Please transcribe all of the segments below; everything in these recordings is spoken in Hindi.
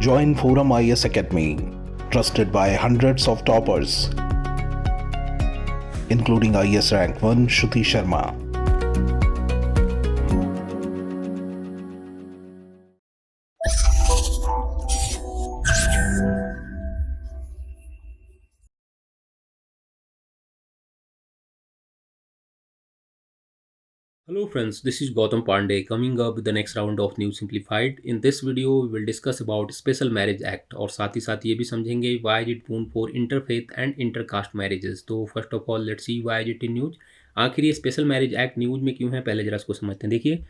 Join Forum IS Academy, trusted by hundreds of toppers, including IS Rank 1 Shruti Sharma. Hello friends, this is Gautam Pandey coming up with the next round of News Simplified. In this video, we will discuss about Special Marriage Act और साथ ही साथ ये भी समझेंगे why is it boon for interfaith and intercaste marriages. तो first of all, let's see why is it in news. आखिर ये स्पेशल मैरिज एक्ट न्यूज में क्यों है, पहले जरा इसको समझते हैं. देखिए,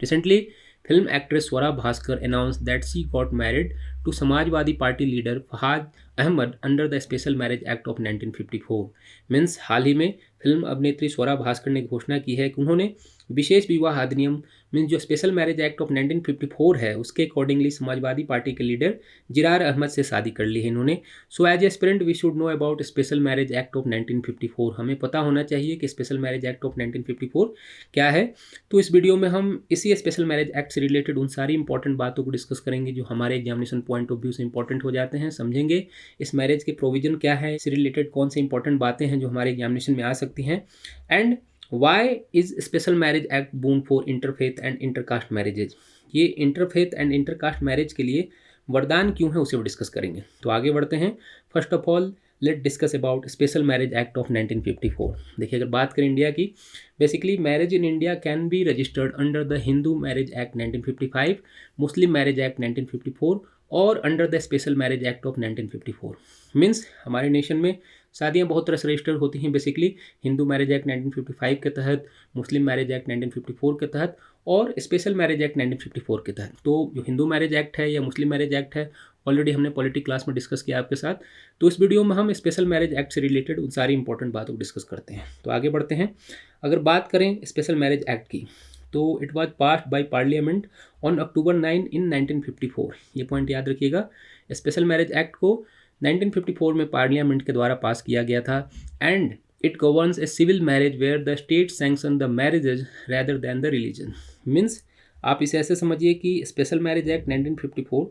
recently film actress Swara Bhaskar announce that she got married to Samajwadi Party leader Fahad Ahmad under the special marriage act of 1954. Means हाल ही में फिल्म अभिनेत्री स्वरा भास्कर ने घोषणा की है कि उन्होंने विशेष विवाह अधिनियम मीन्स जो स्पेशल मैरिज एक्ट ऑफ 1954 है उसके अकॉर्डिंगली समाजवादी पार्टी के लीडर जिरार अहमद से शादी कर ली है इन्होंने. So as aspirant we should know about special marriage act of 1954. हमें पता होना चाहिए कि स्पेशल मैरिज एक्ट ऑफ 1954 क्या है. तो इस वीडियो में हम इसी स्पेशल मैरिज एक्ट से रिलेटेड उन सारी इंपॉर्टेंट बातों को डिस्कस करेंगे जो हमारे एग्जामिनेशन पॉइंट ऑफ व्यू से इंपॉर्टेंट हो जाते हैं. समझेंगे इस मैरिज के प्रोविजन क्या है, इससे रिलेटेड कौन से इंपॉर्टेंट बातें हैं जो हमारे एग्जामिनेशन में आ सकती हैं, and why is special marriage act boon for interfaith and intercaste marriages. ये इंटरफेथ एंड इंटरकास्ट मैरिज के लिए वरदान क्यों है उसे वो डिस्कस करेंगे. तो आगे बढ़ते हैं. First of all let discuss about special marriage act of 1954. देखिए, अगर बात करें इंडिया की, basically marriage in India can be registered under the Hindu marriage act 1955, Muslim marriage act 1954 और under the special marriage act of 1954. Means हमारे नेशन में शादियाँ बहुत तरह से रजिस्टर्ड होती हैं. बेसिकली हिंदू मैरिज एक्ट 1955 के तहत, मुस्लिम मैरिज एक्ट 1954 के तहत और स्पेशल मैरिज एक्ट 1954 के तहत. तो जो हिंदू मैरिज एक्ट है या मुस्लिम मैरिज एक्ट है ऑलरेडी हमने पॉलिटिक क्लास में डिस्कस किया आपके साथ. तो इस वीडियो में हम स्पेशल मैरिज एक्ट से रिलेटेड उन सारी इंपॉर्टेंट बातों को डिस्कस करते हैं. तो आगे बढ़ते हैं. अगर बात करें स्पेशल मैरिज एक्ट की, तो it was passed by parliament on October 9 इन 1954. ये पॉइंट याद रखिएगा. स्पेशल मैरिज एक्ट को 1954 में पार्लियामेंट के द्वारा पास किया गया था and it governs a civil marriage where the state sanction the marriages rather than the religion. Means आप इसे ऐसे समझिए कि स्पेशल मैरिज एक्ट 1954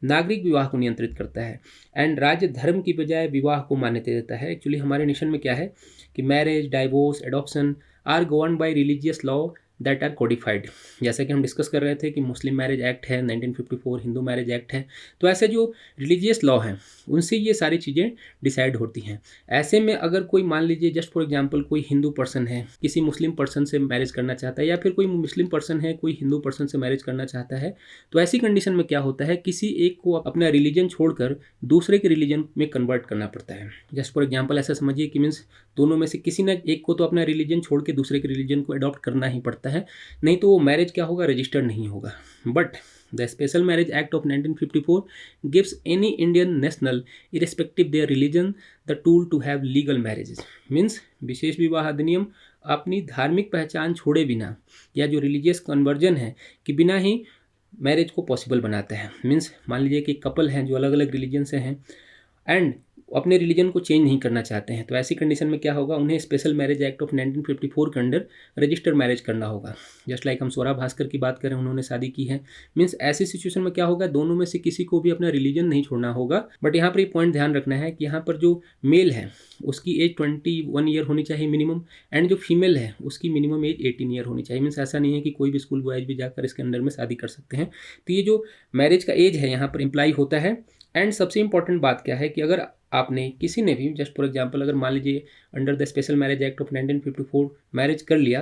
नागरिक विवाह को नियंत्रित करता है एंड राज्य धर्म की बजाय विवाह को मान्यता देता है. एक्चुअली हमारे नेशन में क्या है कि marriage, divorce, adoption are govern by religious law that are codified. जैसा कि हम डिस्कस कर रहे थे कि मुस्लिम मैरिज एक्ट है 1954, हिंदू मैरिज एक्ट है, तो ऐसे जो रिलीजियस लॉ हैं उनसे ये सारी चीज़ें डिसाइड होती हैं. ऐसे में अगर कोई मान लीजिए जस्ट फॉर एग्जांपल कोई हिंदू पर्सन है किसी मुस्लिम पर्सन से मैरिज करना चाहता है या फिर कोई मुस्लिम पर्सन है कोई हिंदू पर्सन से मैरिज करना चाहता है, तो ऐसी कंडीशन में क्या होता है, किसी एक को अपना रिलीजन छोड़कर दूसरे के रिलीजन में कन्वर्ट करना पड़ता है. जस्ट फॉर एग्जाम्पल ऐसा समझिए कि मीन्स दोनों में से किसी न एक को तो अपना रिलीजन छोड़ के दूसरे के रिलीजन को अडॉप्ट करना ही पड़ता है, नहीं तो वो मैरिज क्या होगा, रजिस्टर्ड नहीं होगा. But the special marriage act of 1954 gives any Indian national irrespective their religion the tool to have legal marriages. Means विशेष विवाह अधिनियम अपनी धार्मिक पहचान छोड़े बिना या जो रिलीजियस कन्वर्जन है कि बिना ही मैरिज को पॉसिबल बनाता है. मीन्स मान लीजिए कि कपल हैं जो अलग अलग रिलीजन से हैं एंड अपने रिलीजन को चेंज नहीं करना चाहते हैं, तो ऐसी कंडीशन में क्या होगा, उन्हें स्पेशल मैरिज एक्ट ऑफ 1954 के अंडर रजिस्टर्ड मैरिज करना होगा. जस्ट लाइक हम स्वरा भास्कर की बात करें, उन्होंने शादी की है. मीन्स ऐसी सिचुएशन में क्या होगा, दोनों में से किसी को भी अपना रिलीजन नहीं छोड़ना होगा. बट यहाँ पर ये पॉइंट ध्यान रखना है कि यहाँ पर जो मेल है उसकी एज 21 ईयर होनी चाहिए मिनिमम, एंड जो फीमेल है उसकी मिनिमम एज 18 ईयर होनी चाहिए. मीन्स ऐसा नहीं है कि कोई भी स्कूल बॉयज भी जाकर इसके अंडर में शादी कर सकते हैं. तो ये जो मैरिज का एज है यहाँ पर इम्प्लाई होता है. एंड सबसे इंपॉर्टेंट बात क्या है कि अगर आपने किसी ने भी जस्ट फॉर एग्जांपल अगर मान लीजिए under the special marriage act of 1954 marriage कर लिया,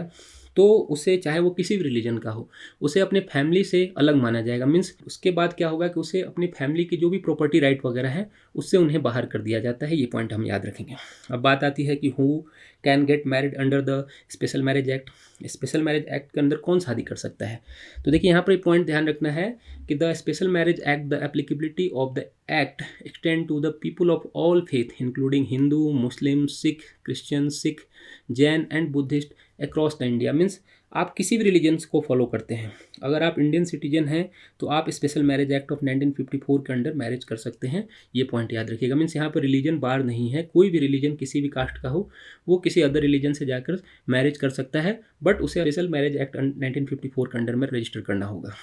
तो उसे चाहे वो किसी भी रिलीजन का हो उसे अपने फैमिली से अलग माना जाएगा. मीन्स उसके बाद क्या होगा कि उसे अपनी फैमिली की जो भी प्रॉपर्टी राइट वगैरह है उससे उन्हें बाहर कर दिया जाता है. ये पॉइंट हम याद रखेंगे. अब बात आती है कि who can get married under the special marriage act. Special marriage act के अंदर कौन शादी कर सकता है. तो देखिए यहाँ पर एक पॉइंट ध्यान रखना है कि the special marriage act the applicability of the act extend to the people of all faith including Hindu, Muslim, Sikh, Christian, Sikh, Jain and Buddhist across the India. Means आप किसी भी रिलीजन्स को फॉलो करते हैं, अगर आप इंडियन सिटीजन हैं तो आप स्पेशल मैरिज एक्ट ऑफ 1954 के अंडर मैरिज कर सकते हैं. ये पॉइंट याद रखिएगा. मीन्स यहाँ पर रिलीजन बार नहीं है, कोई भी रिलीजन किसी भी कास्ट का हो वो किसी अदर रिलीजन से जाकर मैरिज कर सकता है, बट उसे स्पेशल मैरिज एक्ट 1954 के अंडर में रजिस्टर करना होगा.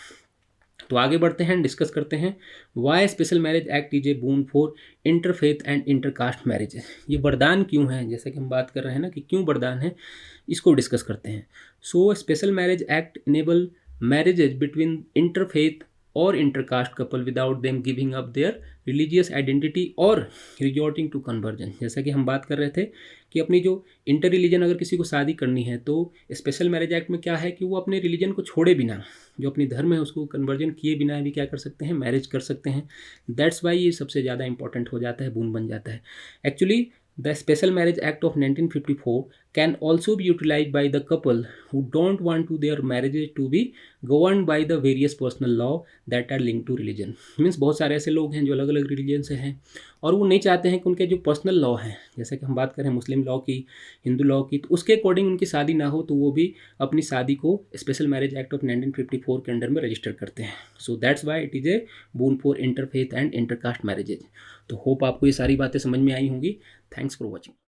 तो आगे बढ़ते हैं, डिस्कस करते हैं why special marriage act is a boon for interfaith and intercaste marriage. ये वरदान क्यों है, जैसे कि हम बात कर रहे हैं ना कि क्यों वरदान है, इसको डिस्कस करते हैं। So special marriage act enable marriages between interfaith और intercaste couple without them giving up their religious identity और रिजॉर्टिंग टू कन्वर्जन। जैसा कि हम बात कर रहे थे कि अपनी जो इंटर रिलीजन अगर किसी को शादी करनी है तो स्पेशल मैरिज एक्ट में क्या है कि वो अपने रिलीजन को छोड़े बिना, जो अपनी धर्म है उसको कन्वर्जन किए बिना भी क्या कर सकते हैं, मैरिज कर सकते हैं। दैट्स वाई ये सबसे ज़्यादा इंपॉर्टेंट हो जाता है, बून बन जाता है। Actually the special marriage act of 1954 can also be utilized by the couple who don't want to their marriages to be governed by the various personal law that are linked to religion। Means बहुत सारे ऐसे लोग हैं जो अलग अलग रिलीजन से हैं और वो नहीं चाहते हैं कि उनके जो पर्सनल लॉ हैं, जैसे कि हम बात करें मुस्लिम लॉ की, हिंदू लॉ की, तो उसके अकॉर्डिंग उनकी शादी ना हो तो वो भी अपनी शादी को स्पेशल मैरिज एक्ट ऑफ 1954 के अंडर में रजिस्टर करते हैं। So that's why it is a boon for interfaith and intercaste marriages. तो होप आपको ये सारी बातें समझ में आई होंगी। Thanks for watching.